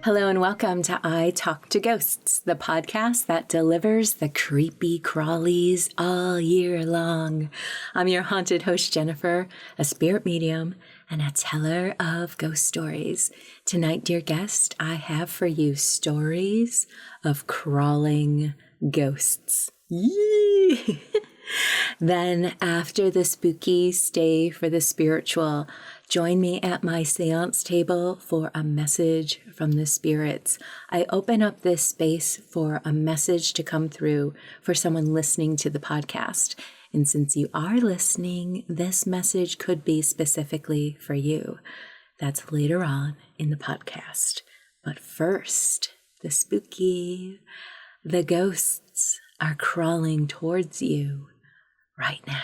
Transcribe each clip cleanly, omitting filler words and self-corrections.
Hello and welcome to I Talk to Ghosts, the podcast that delivers the creepy crawlies all year long. I'm your haunted host, Jennifer, a spirit medium and a teller of ghost stories. Tonight, dear guest, I have for you stories of crawling ghosts. Yee! Then, after the spooky, stay for the spiritual. Join me at my seance table for a message from the spirits. I open up this space for a message to come through for someone listening to the podcast. And since you are listening, this message could be specifically for you. That's later on in the podcast. But first, the spooky. The ghosts are crawling towards you right now.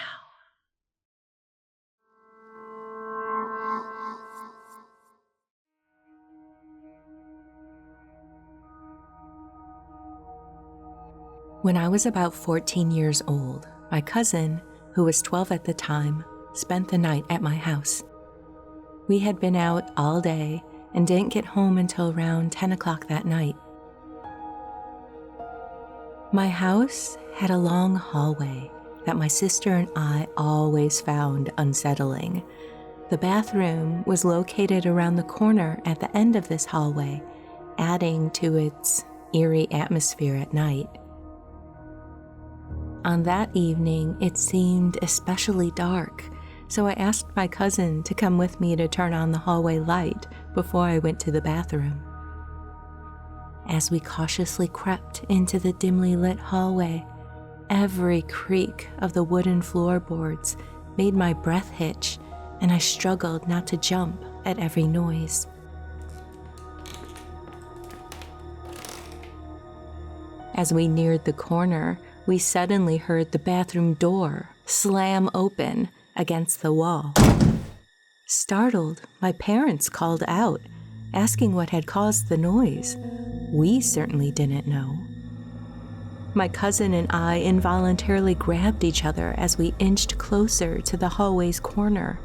When I was about 14 years old, my cousin, who was 12 at the time, spent the night at my house. We had been out all day and didn't get home until around 10 o'clock that night. My house had a long hallway that my sister and I always found unsettling. The bathroom was located around the corner at the end of this hallway, adding to its eerie atmosphere at night. On that evening, it seemed especially dark, so I asked my cousin to come with me to turn on the hallway light before I went to the bathroom. As we cautiously crept into the dimly lit hallway, every creak of the wooden floorboards made my breath hitch, and I struggled not to jump at every noise. As we neared the corner, we suddenly heard the bathroom door slam open against the wall. Startled, my parents called out, asking what had caused the noise. We certainly didn't know. My cousin and I involuntarily grabbed each other as we inched closer to the hallway's corner.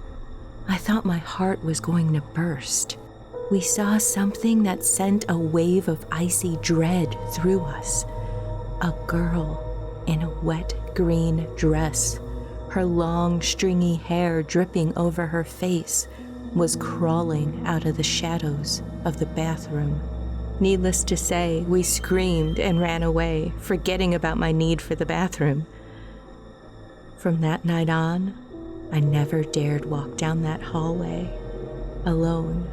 I thought my heart was going to burst. We saw something that sent a wave of icy dread through us. A girl in a wet green dress, her long stringy hair dripping over her face, was crawling out of the shadows of the bathroom. Needless to say, we screamed and ran away, forgetting about my need for the bathroom. From that night on, I never dared walk down that hallway alone.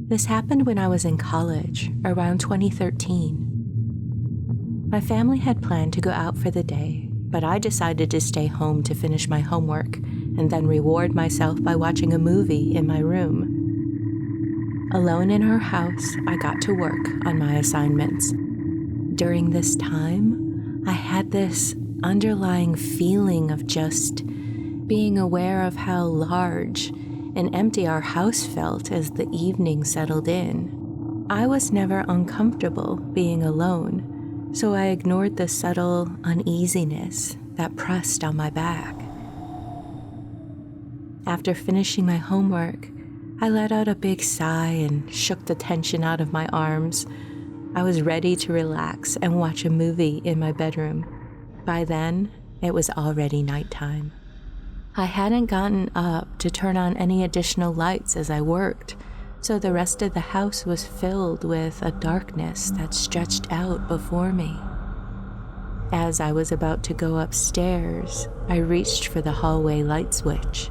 This happened when I was in college, around 2013. My family had planned to go out for the day, but I decided to stay home to finish my homework and then reward myself by watching a movie in my room. Alone in our house, I got to work on my assignments. During this time, I had this underlying feeling of just being aware of how large and empty our house felt as the evening settled in. I was never uncomfortable being alone, so I ignored the subtle uneasiness that pressed on my back. After finishing my homework, I let out a big sigh and shook the tension out of my arms. I was ready to relax and watch a movie in my bedroom. By then, it was already nighttime. I hadn't gotten up to turn on any additional lights as I worked, so the rest of the house was filled with a darkness that stretched out before me. As I was about to go upstairs, I reached for the hallway light switch.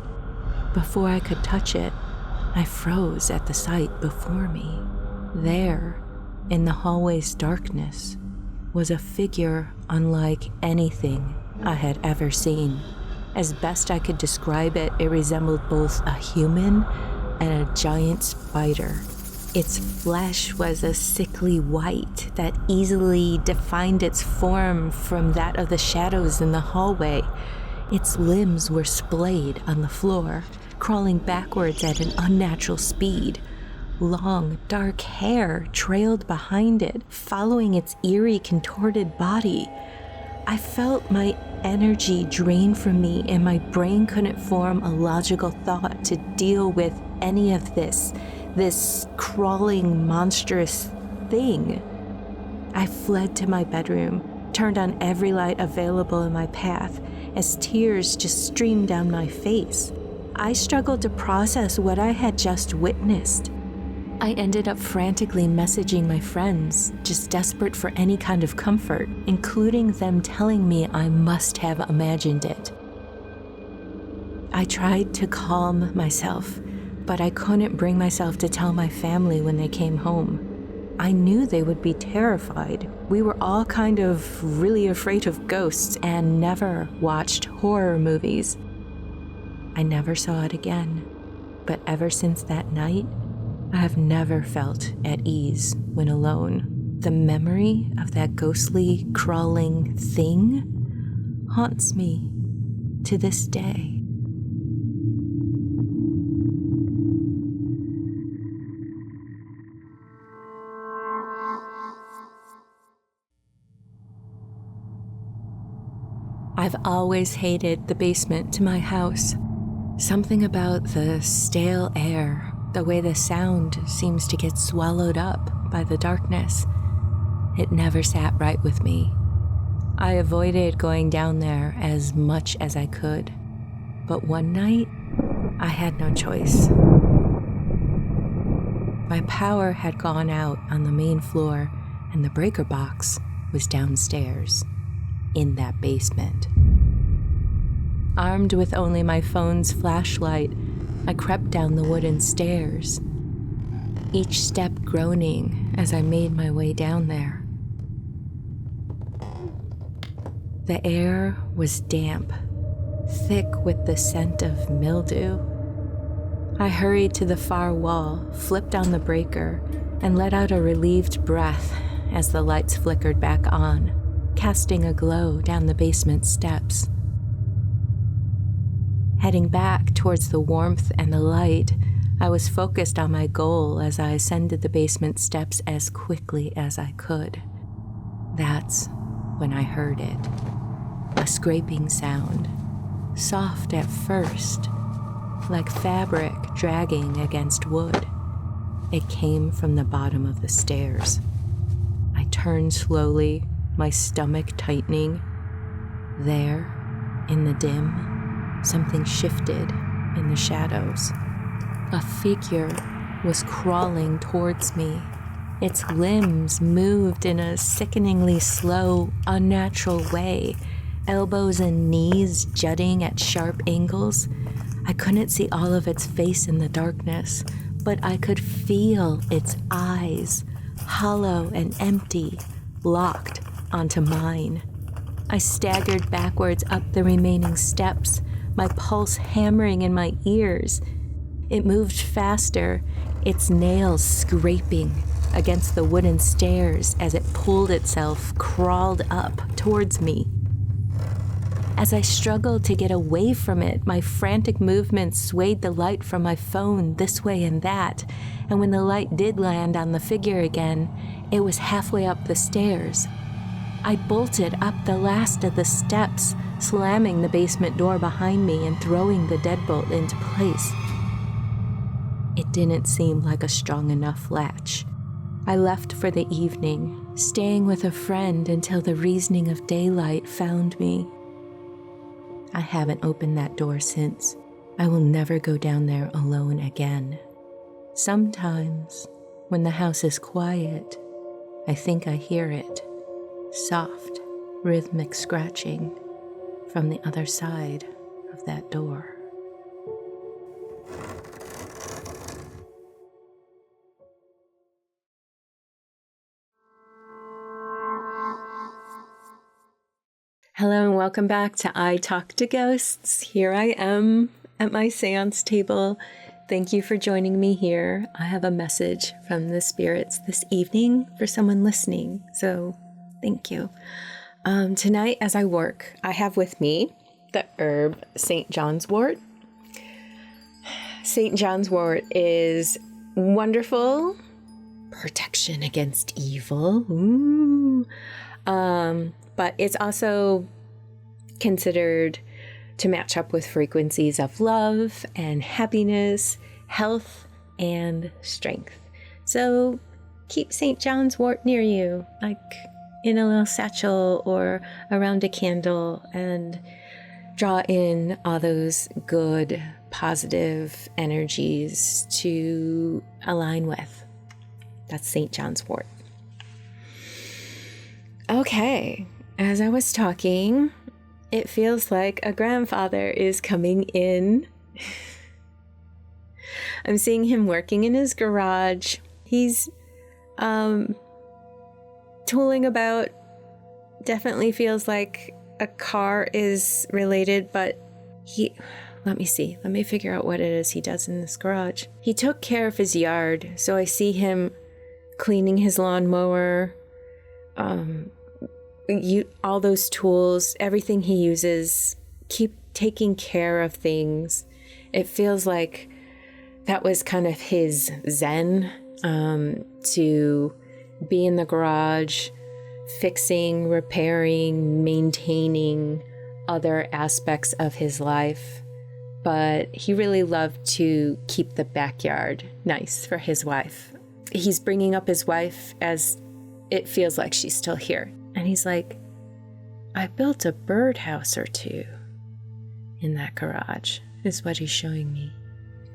Before I could touch it, I froze at the sight before me. There, in the hallway's darkness, was a figure unlike anything I had ever seen. As best I could describe it, it resembled both a human and a giant spider. Its flesh was a sickly white that easily defined its form from that of the shadows in the hallway. Its limbs were splayed on the floor, crawling backwards at an unnatural speed. Long, dark hair trailed behind it, following its eerie, contorted body. I felt my energy drained from me, and my brain couldn't form a logical thought to deal with any of this crawling, monstrous thing. I fled to my bedroom, turned on every light available in my path as tears just streamed down my face. I struggled to process what I had just witnessed. I ended up frantically messaging my friends, just desperate for any kind of comfort, including them telling me I must have imagined it. I tried to calm myself, but I couldn't bring myself to tell my family when they came home. I knew they would be terrified. We were all kind of really afraid of ghosts and never watched horror movies. I never saw it again, but ever since that night, I have never felt at ease when alone. The memory of that ghostly, crawling thing haunts me to this day. I've always hated the basement to my house. Something about the stale air, the way the sound seems to get swallowed up by the darkness. It never sat right with me. I avoided going down there as much as I could. But one night, I had no choice. My power had gone out on the main floor, and the breaker box was downstairs, in that basement. Armed with only my phone's flashlight, I crept down the wooden stairs, each step groaning as I made my way down there. The air was damp, thick with the scent of mildew. I hurried to the far wall, flipped on the breaker, and let out a relieved breath as the lights flickered back on, casting a glow down the basement steps. Heading back towards the warmth and the light, I was focused on my goal as I ascended the basement steps as quickly as I could. That's when I heard it. A scraping sound, soft at first, like fabric dragging against wood. It came from the bottom of the stairs. I turned slowly, my stomach tightening. There, in the dim, something shifted in the shadows. A figure was crawling towards me. Its limbs moved in a sickeningly slow, unnatural way, elbows and knees jutting at sharp angles. I couldn't see all of its face in the darkness, but I could feel its eyes, hollow and empty, locked onto mine. I staggered backwards up the remaining steps, my pulse hammering in my ears. It moved faster, its nails scraping against the wooden stairs as it pulled itself, crawled up towards me. As I struggled to get away from it, my frantic movements swayed the light from my phone this way and that, and when the light did land on the figure again, it was halfway up the stairs. I bolted up the last of the steps, slamming the basement door behind me and throwing the deadbolt into place. It didn't seem like a strong enough latch. I left for the evening, staying with a friend until the reasoning of daylight found me. I haven't opened that door since. I will never go down there alone again. Sometimes, when the house is quiet, I think I hear it. Soft, rhythmic scratching from the other side of that door. Hello and welcome back to I Talk to Ghosts. Here I am at my seance table. Thank you for joining me here. I have a message from the spirits this evening for someone listening, so thank you. Tonight as I work, I have with me the herb St. John's wort. St. John's wort is wonderful protection against evil. But it's also considered to match up with frequencies of love and happiness, health, and strength. So keep St. John's wort near you, like in a little satchel or around a candle, and draw in all those good, positive energies to align with. That's St. John's wort. Okay, as I was talking, it feels like a grandfather is coming in. I'm seeing him working in his garage. He's tooling about. Definitely feels like a car is related, but let me see. Let me figure out what it is he does in this garage. He took care of his yard, so I see him cleaning his lawnmower, all those tools, everything he uses, keep taking care of things. It feels like that was kind of his zen, to be in the garage, fixing, repairing, maintaining other aspects of his life. But he really loved to keep the backyard nice for his wife. He's bringing up his wife as it feels like she's still here. And he's like, I built a birdhouse or two in that garage, is what he's showing me.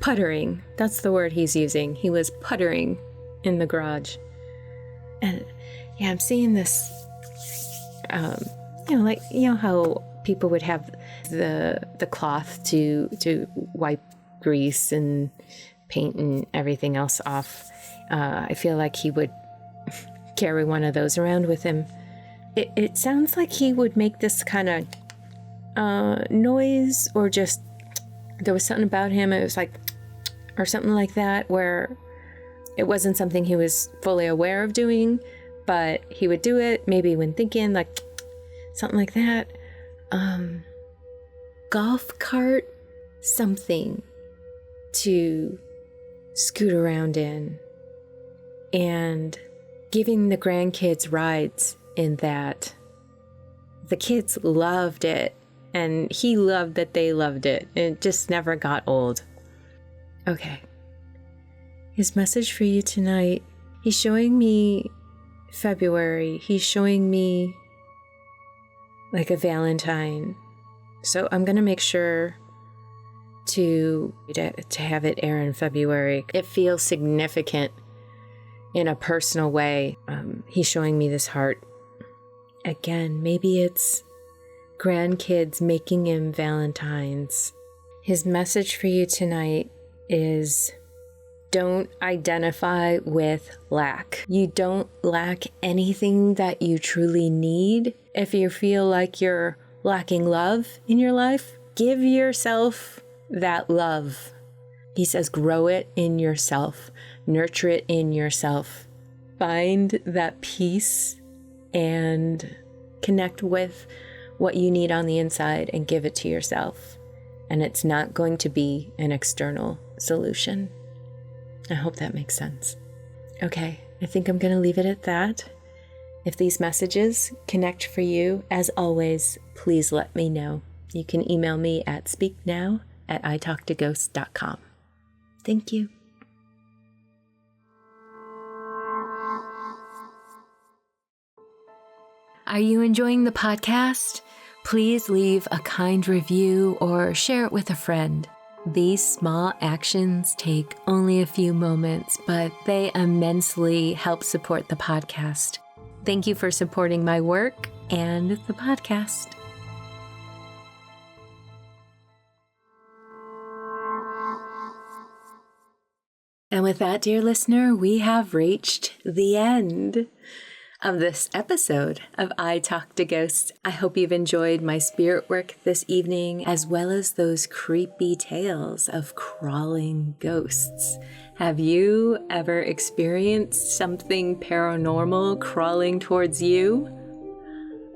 Puttering, that's the word he's using. He was puttering in the garage. And yeah, I'm seeing this, how people would have the cloth to wipe grease and paint and everything else off. I feel like he would carry one of those around with him. It sounds like he would make this kind of noise, or just there was something about him. It was like, or something like that, where it wasn't something he was fully aware of doing, but he would do it maybe when thinking, like something like that. Golf cart, something to scoot around in, and giving the grandkids rides in that. The kids loved it, and he loved that they loved it. It just never got old. Okay. His message for you tonight, he's showing me February. He's showing me like a Valentine. So I'm going to make sure to have it air in February. It feels significant in a personal way. He's showing me this heart. Again, maybe it's grandkids making him Valentines. His message for you tonight is, don't identify with lack. You don't lack anything that you truly need. If you feel like you're lacking love in your life, give yourself that love. He says, grow it in yourself, nurture it in yourself. Find that peace and connect with what you need on the inside and give it to yourself. And it's not going to be an external solution. I hope that makes sense. Okay, I think I'm going to leave it at that. If these messages connect for you, as always, please let me know. You can email me at speaknow@italktoghosts.com. Thank you. Are you enjoying the podcast? Please leave a kind review or share it with a friend. These small actions take only a few moments, but they immensely help support the podcast. Thank you for supporting my work and the podcast. And with that, dear listener, we have reached the end of this episode of I Talk to Ghosts. I hope you've enjoyed my spirit work this evening, as well as those creepy tales of crawling ghosts. Have you ever experienced something paranormal crawling towards you?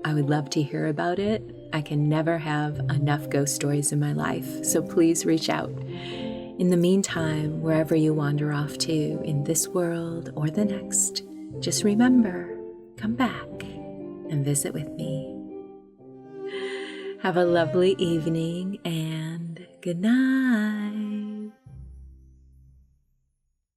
I would love to hear about it. I can never have enough ghost stories in my life, so please reach out. In the meantime, wherever you wander off to in this world or the next, just remember, come back and visit with me. Have a lovely evening and good night.